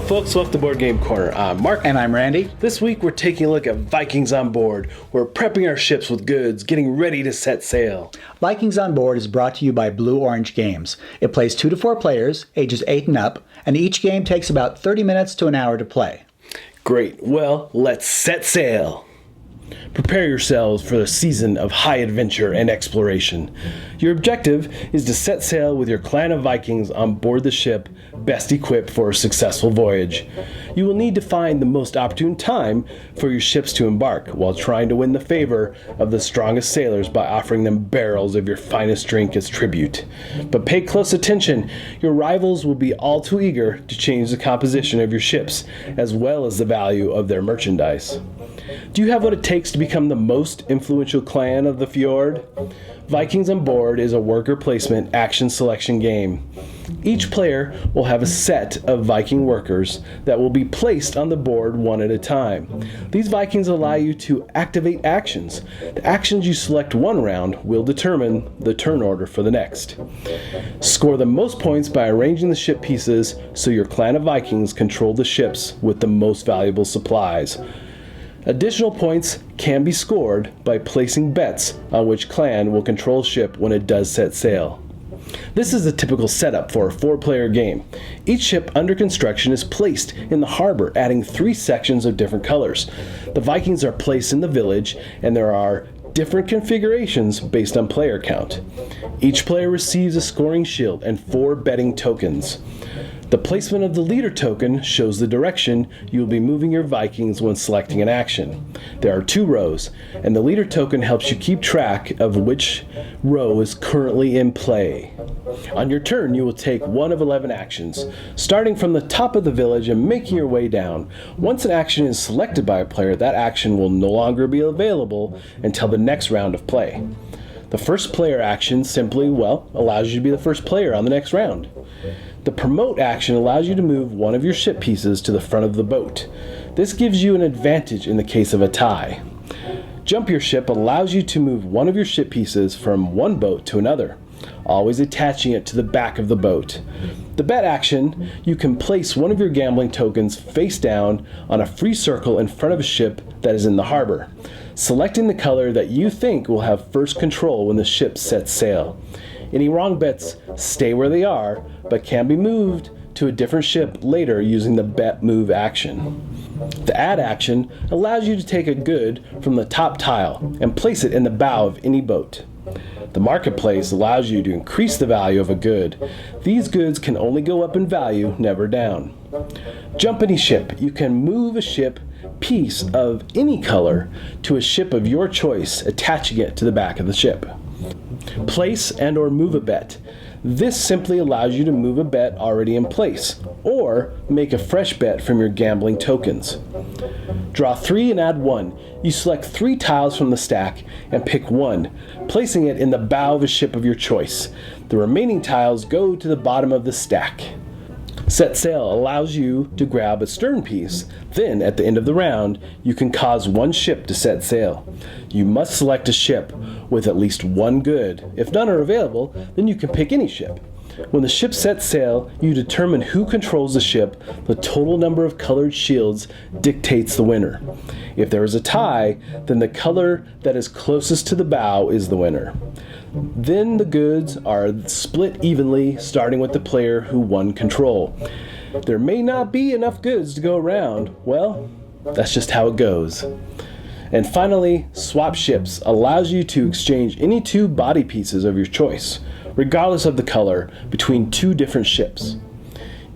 folks, welcome to Board Game Corner. I'm Mark. And I'm Randy. This week we're taking a look at Vikings on Board. We're prepping our ships with goods, getting ready to set sail. Vikings on Board is brought to you by Blue Orange Games. It plays 2 to 4 players, ages 8 and up, and each game takes about 30 minutes to an hour to play. Great. Well, let's set sail. Prepare yourselves for the season of high adventure and exploration. Your objective is to set sail with your clan of Vikings on board the ship best equipped for a successful voyage. You will need to find the most opportune time for your ships to embark while trying to win the favor of the strongest sailors by offering them barrels of your finest drink as tribute. But pay close attention. Your rivals will be all too eager to change the composition of your ships as well as the value of their merchandise. Do you have what it takes to become the most influential clan of the fjord? Vikings on Board is a worker placement action selection game. Each player will have a set of Viking workers that will be placed on the board one at a time. These Vikings allow you to activate actions. The actions you select one round will determine the turn order for the next. Score the most points by arranging the ship pieces so your clan of Vikings control the ships with the most valuable supplies. Additional points can be scored by placing bets on which clan will control ship when it does set sail. This is a typical setup for a 4-player game. Each ship under construction is placed in the harbor, adding 3 sections of different colors. The Vikings are placed in the village, and there are different configurations based on player count. Each player receives a scoring shield and 4 betting tokens. The placement of the leader token shows the direction you will be moving your Vikings when selecting an action. There are 2 rows, and the leader token helps you keep track of which row is currently in play. On your turn, you will take one of 11 actions, starting from the top of the village and making your way down. Once an action is selected by a player, that action will no longer be available until the next round of play. The first player action simply, allows you to be the first player on the next round. The promote action allows you to move one of your ship pieces to the front of the boat. This gives you an advantage in the case of a tie. Jump your ship allows you to move one of your ship pieces from one boat to another, always attaching it to the back of the boat. The bet action, you can place one of your gambling tokens face down on a free circle in front of a ship that is in the harbor, selecting the color that you think will have first control when the ship sets sail. Any wrong bets stay where they are, but can be moved to a different ship later using the bet move action. The add action allows you to take a good from the top tile and place it in the bow of any boat. The marketplace allows you to increase the value of a good. These goods can only go up in value, never down. Jump any ship. You can move a ship piece of any color to a ship of your choice, attaching it to the back of the ship. Place and or move a bet. This simply allows you to move a bet already in place, or make a fresh bet from your gambling tokens. Draw 3 and add 1. You select 3 tiles from the stack and pick one, placing it in the bow of a ship of your choice. The remaining tiles go to the bottom of the stack. Set sail allows you to grab a stern piece. Then, at the end of the round, you can cause one ship to set sail. You must select a ship with at least one good. If none are available, then you can pick any ship. When the ship sets sail, you determine who controls the ship. The total number of colored shields dictates the winner. If there is a tie, then the color that is closest to the bow is the winner. Then the goods are split evenly, starting with the player who won control. There may not be enough goods to go around. Well, that's just how it goes. And finally, swap ships allows you to exchange any 2 body pieces of your choice, regardless of the color, between 2 different ships.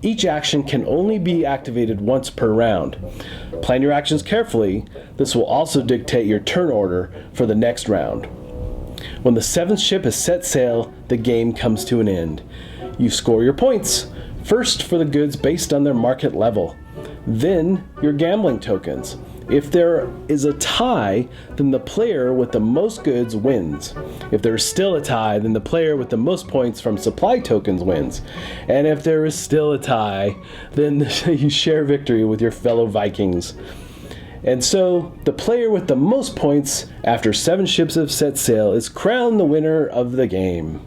Each action can only be activated once per round. Plan your actions carefully. This will also dictate your turn order for the next round. When the 7th ship has set sail, the game comes to an end. You score your points, first for the goods based on their market level, then your gambling tokens. If there is a tie, then the player with the most goods wins. If there is still a tie, then the player with the most points from supply tokens wins. And if there is still a tie, then you share victory with your fellow Vikings. And so, the player with the most points after 7 ships have set sail is crowned the winner of the game.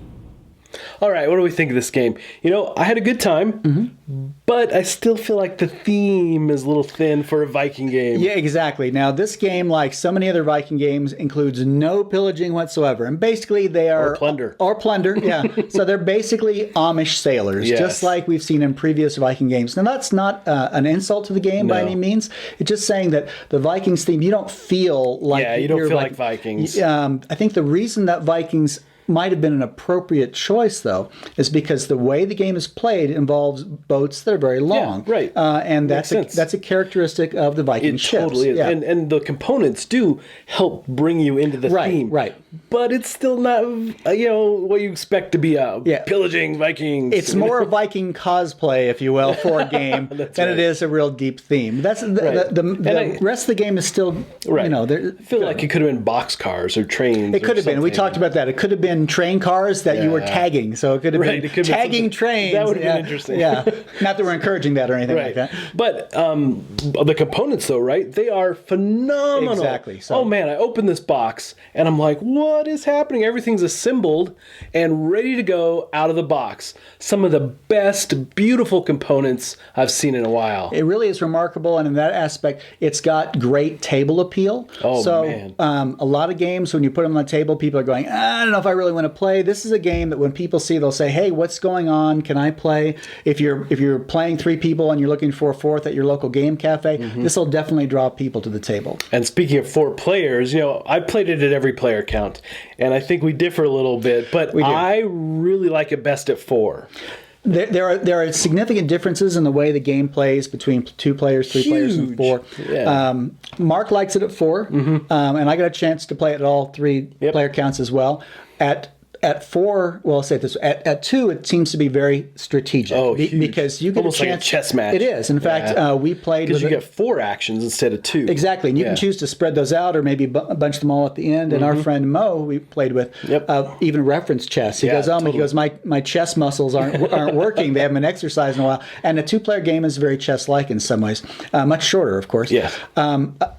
All right, what do we think of this game? I had a good time, but I still feel like the theme is a little thin for a Viking game. Yeah, exactly. Now, this game, like so many other Viking games, includes no pillaging whatsoever. And basically, they are... Or plunder. Or plunder, yeah. So they're basically Amish sailors, Yes. just like we've seen in previous Viking games. Now, that's not an insult to the game by No. any means. It's just saying that the Vikings theme, you don't feel like... Yeah, you don't you're feel like Vikings. I think the reason that Vikings might have been an appropriate choice, though, is because the way the game is played involves boats that are very long. Yeah, right. And Makes sense. that's a characteristic of the Viking It ships. totally is. Yeah. And the components do help bring you into the theme. Right. But it's still not, what you expect to be a Yeah. pillaging Vikings. It's more a Viking cosplay, if you will, for a game than right. it is a real deep theme. That's the rest of the game is still, Right. I feel like it could have been boxcars or trains. It could have been. We talked about that. It could have been train cars that you were tagging. So it could have Right, been it could have been tagging something- trains. that would have been interesting. Yeah. Not that we're encouraging that or anything like that. But the components, though, right? They are phenomenal. Exactly. So- Oh, man, I opened this box, and I'm like, what is happening? Everything's assembled and ready to go out of the box. Some of the best, beautiful components I've seen in a while. It really is remarkable, and in that aspect, it's got great table appeal. Oh, so, man. A lot of games, when you put them on the table, people are going, I don't know if I really want to play. This is a game that when people see, they'll say, hey, what's going on? Can I play? If you're playing 3 people and you're looking for a 4th at your local game cafe, this will definitely draw people to the table. And speaking of 4 players, I played it at every player count, and I think we differ a little bit, but I really like it best at 4. There are significant differences in the way the game plays between 2 players, 3 players, and 4. Yeah. Mark likes it at 4, and I got a chance to play it at all 3 player counts as well. At 4, well, I'll say it this way. At 2, it seems to be very strategic. Oh, huge. Because you get almost a chance. like a chess match. It is. In fact, we played because with you get 4 actions instead of 2. Exactly, and you can choose to spread those out or maybe bunch them all at the end. And our friend Mo, we played with, even reference chess. He goes, totally. he goes, my chess muscles aren't working. They haven't been exercised in a while. And a 2-player game is very chess-like in some ways, much shorter, of course. Yes.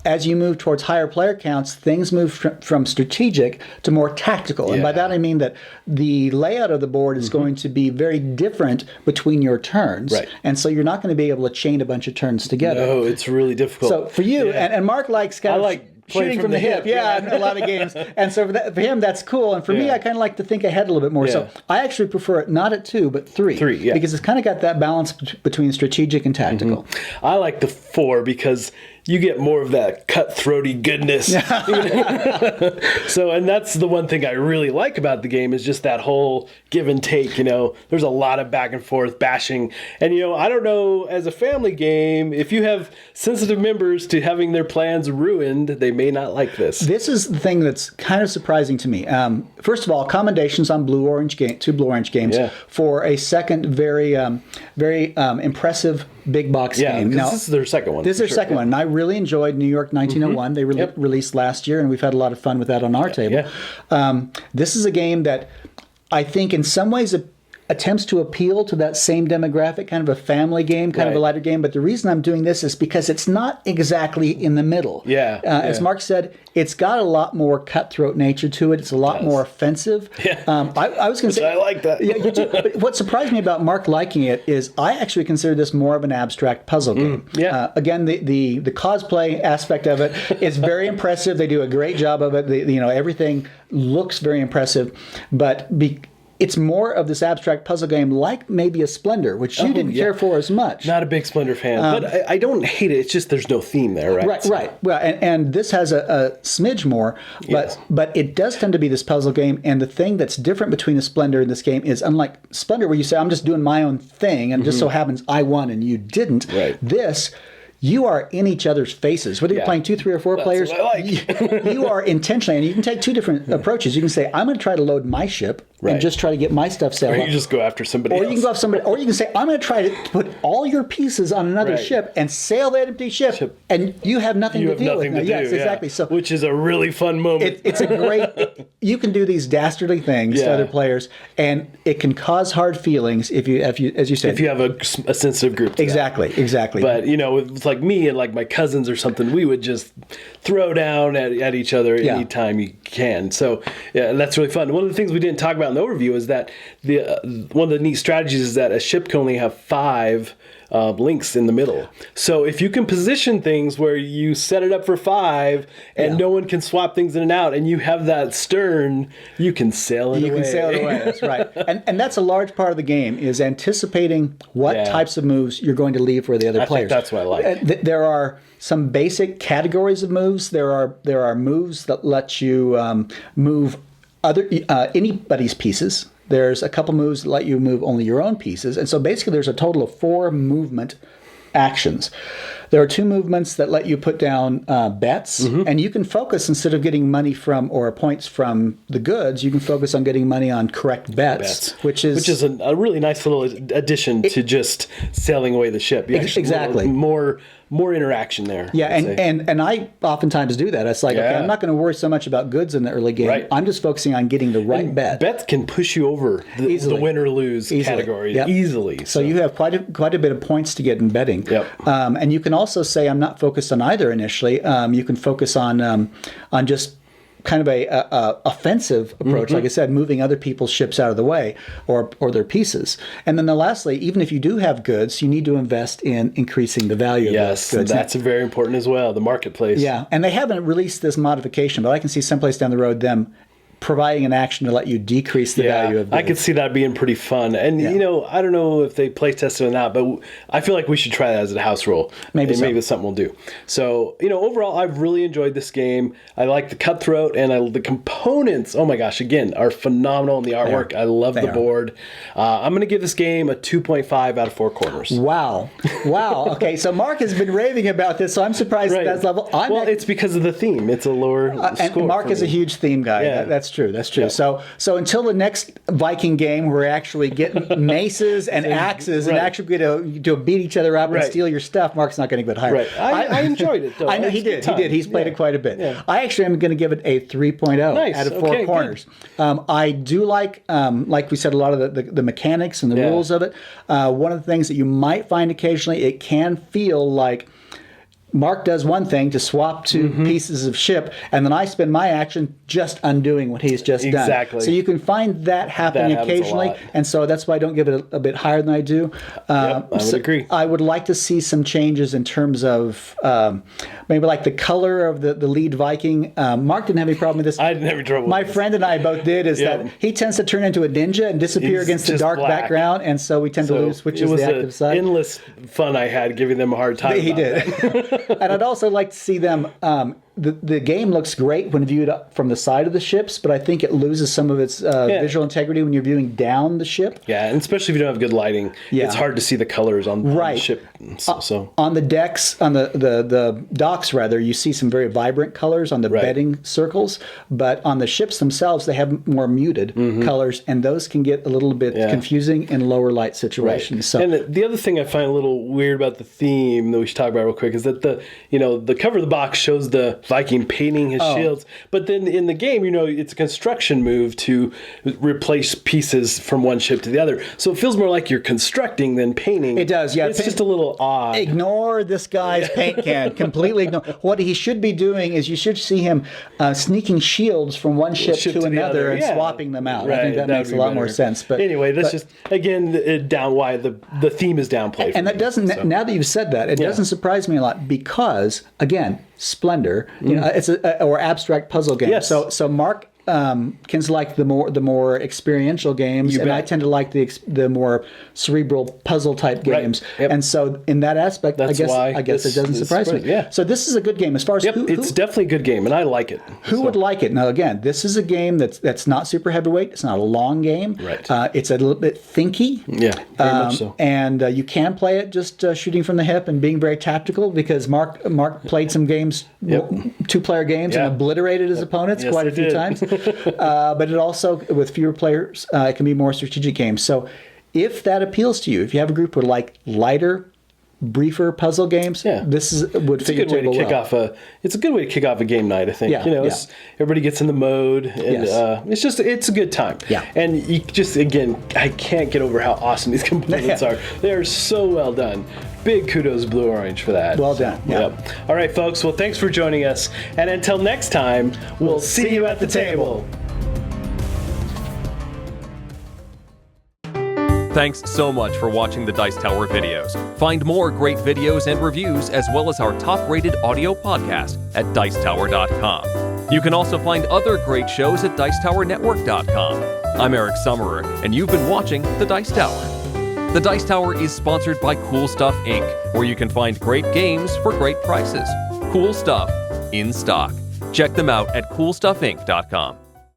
As you move towards higher player counts, things move from strategic to more tactical. And by that I mean that the layout of the board is going to be very different between your turns. Right. And so you're not going to be able to chain a bunch of turns together. No, it's really difficult. So for you, and Mark likes kind of shooting from the hip. Yeah, in a lot of games. And so for him, that's cool. And for me, I kind of like to think ahead a little bit more. So I actually prefer it not at 2, but 3. 3, yeah. Because it's kind of got that balance between strategic and tactical. I like the 4 because you get more of that cutthroaty goodness. So, and that's the one thing I really like about the game is just that whole give and take. There's a lot of back and forth bashing. And, I don't know, as a family game, if you have sensitive members to having their plans ruined, they may not like this. This is the thing that's kind of surprising to me. First of all, commendations on 2 Blue Orange games for a second very impressive big box game. Now, this is their second one. This is their second one. And I really enjoyed New York 1901. They released last year, and we've had a lot of fun with that on our table. This is a game that I think in some ways attempts to appeal to that same demographic, kind of a family game, kind of a lighter game. But the reason I'm doing this is because it's not exactly in the middle. As Mark said, it's got a lot more cutthroat nature to it. It's a lot more offensive. I was going to say... I like that. But what surprised me about Mark liking it is I actually consider this more of an abstract puzzle game. Again, the cosplay aspect of it is very impressive. They do a great job of it. Everything looks very impressive. But it's more of this abstract puzzle game like maybe a Splendor, which you didn't care for as much. Not a big Splendor fan, but I don't hate it. It's just there's no theme there, right? Right. Well, and this has a smidge more, but it does tend to be this puzzle game. And the thing that's different between a Splendor and this game is unlike Splendor, where you say, I'm just doing my own thing, and it just so happens I won and you didn't. This... You are in each other's faces. Whether you're playing 2, 3, or 4 players, what I like. you are intentionally, and you can take 2 different approaches. You can say, I'm going to try to load my ship and just try to get my stuff sailed. Or you just go after somebody else. Or you can go after somebody, or you can say, I'm going to try to put all your pieces on another ship and sail that empty ship, and you have nothing to deal with. Yes, exactly. So, which is a really fun moment. It's a great. You can do these dastardly things to other players, and it can cause hard feelings if you, as you said, if you have a sensitive group. Exactly. But with like me and like my cousins or something, we would just throw down at each other anytime you can. So yeah, that's really fun. One of the things we didn't talk about in the overview is that one of the neat strategies is that a ship can only have 5 links in the middle. So if you can position things where you set it up for 5 and no one can swap things in and out, and you have that stern, you can sail it away. You can sail it away. That's right. And that's a large part of the game, is anticipating what types of moves you're going to leave for the other players. I think that's what I like. There are some basic categories of moves. There are moves that let you move anybody's pieces. There's a couple moves that let you move only your own pieces. And so basically there's a total of 4 movement actions. There are 2 movements that let you put down bets, and you can focus, instead of getting money from or points from the goods, you can focus on getting money on correct bets. Which is a really nice little addition to just sailing away the ship. Exactly. More interaction there. Yeah, and I oftentimes do that. It's like, okay, I'm not going to worry so much about goods in the early game. Right. I'm just focusing on getting the right bet. Bets can push you over the win or lose category easily. So you have quite a bit of points to get in betting. Yep. And you can also say, I'm not focused on either initially. You can focus on just kind of a offensive approach, like I said, moving other people's ships out of the way or their pieces. And then lastly, even if you do have goods, you need to invest in increasing the value of those goods. Yes, that's very important as well, the marketplace. Yeah, and they haven't released this modification, but I can see someplace down the road them providing an action to let you decrease the value of goods. I could see that being pretty fun. And, I don't know if they play tested or not, but I feel like we should try that as a house rule. Maybe it's something we'll do. So, overall, I've really enjoyed this game. I like the cutthroat, and the components, oh my gosh, again, are phenomenal in the artwork. I love the board. I'm going to give this game a 2.5 out of 4 corners. Wow. Okay, so Mark has been raving about this, so I'm surprised at that level. It's because of the theme. It's a lower score. And Mark is a huge theme guy. Yeah. That's true. Yeah. So until the next Viking game, we're actually getting maces and axes and actually going to beat each other up and steal your stuff. Mark's not going to get higher. Right. I enjoyed it, though. I know he did. He's played it quite a bit. Yeah. I actually am going to give it a 3.0 out of 4 corners. I do like we said, a lot of the mechanics and the rules of it. One of the things that you might find occasionally, it can feel like Mark does one thing to swap 2 pieces of ship, and then I spend my action just undoing what he's just done. Exactly. So you can find that happening occasionally, and so that's why I don't give it a bit higher than I do. I would agree. I would like to see some changes in terms of maybe like the color of the lead Viking. Mark didn't have any problem with this. I didn't have any trouble My with this. friend and I both did, that he tends to turn into a ninja and disappear against the dark background, and so we tend to lose switches the active side. It was endless fun I had giving them a hard time. He did. And I'd also like to see them. The game looks great when viewed from the side of the ships, but I think it loses some of its visual integrity when you're viewing down the ship. Yeah, and especially if you don't have good lighting, it's hard to see the colors on the ship. So on the decks, on the docks rather, you see some very vibrant colors on the bedding circles, but on the ships themselves, they have more muted colors, and those can get a little bit confusing in lower light situations. Right. So, and the other thing I find a little weird about the theme that we should talk about real quick is that the cover of the box shows the Viking painting his shields, but then in the game, it's a construction move to replace pieces from one ship to the other. So it feels more like you're constructing than painting. It does, yeah. It's just a little odd. Ignore this guy's paint can. Completely ignore. What he should be doing is you should see him sneaking shields from one ship to another and swapping them out. Right. I think that makes a lot more sense. But anyway, that's just again why the theme is downplayed. And that doesn't. Now that you've said that, it doesn't surprise me a lot because again, Splendor, it's or abstract puzzle game. Yes. So Mark Ken's like the more experiential games, and I tend to like the more cerebral puzzle type games. Right. Yep. And so in that aspect, I guess it doesn't surprise me. Yeah. So this is a good game as far as it's definitely a good game, and I like it. Who would like it? Now again, this is a game that's not super heavyweight. It's not a long game. Right. It's a little bit thinky. Yeah, very much so. And you can play it just shooting from the hip and being very tactical because Mark played some games, 2-player games, and obliterated his opponents quite a few times. But it also, with fewer players, it can be more strategic games. So if that appeals to you, if you have a group with like lighter briefer puzzle games, this would fit your table well. It's a good way to kick off a game night, I think. Yeah, everybody gets in the mode, and it's a good time. Yeah. And you just, again, I can't get over how awesome these components are. They are so well done. Big kudos, Blue Orange, for that. Well done. Yep. All right, folks. Well, thanks for joining us. And until next time, we'll see you at the table. Thanks so much for watching the Dice Tower videos. Find more great videos and reviews, as well as our top-rated audio podcast at Dicetower.com. You can also find other great shows at Dicetowernetwork.com. I'm Eric Summerer, and you've been watching The Dice Tower. The Dice Tower is sponsored by Cool Stuff Inc., where you can find great games for great prices. Cool stuff in stock. Check them out at CoolStuffInc.com.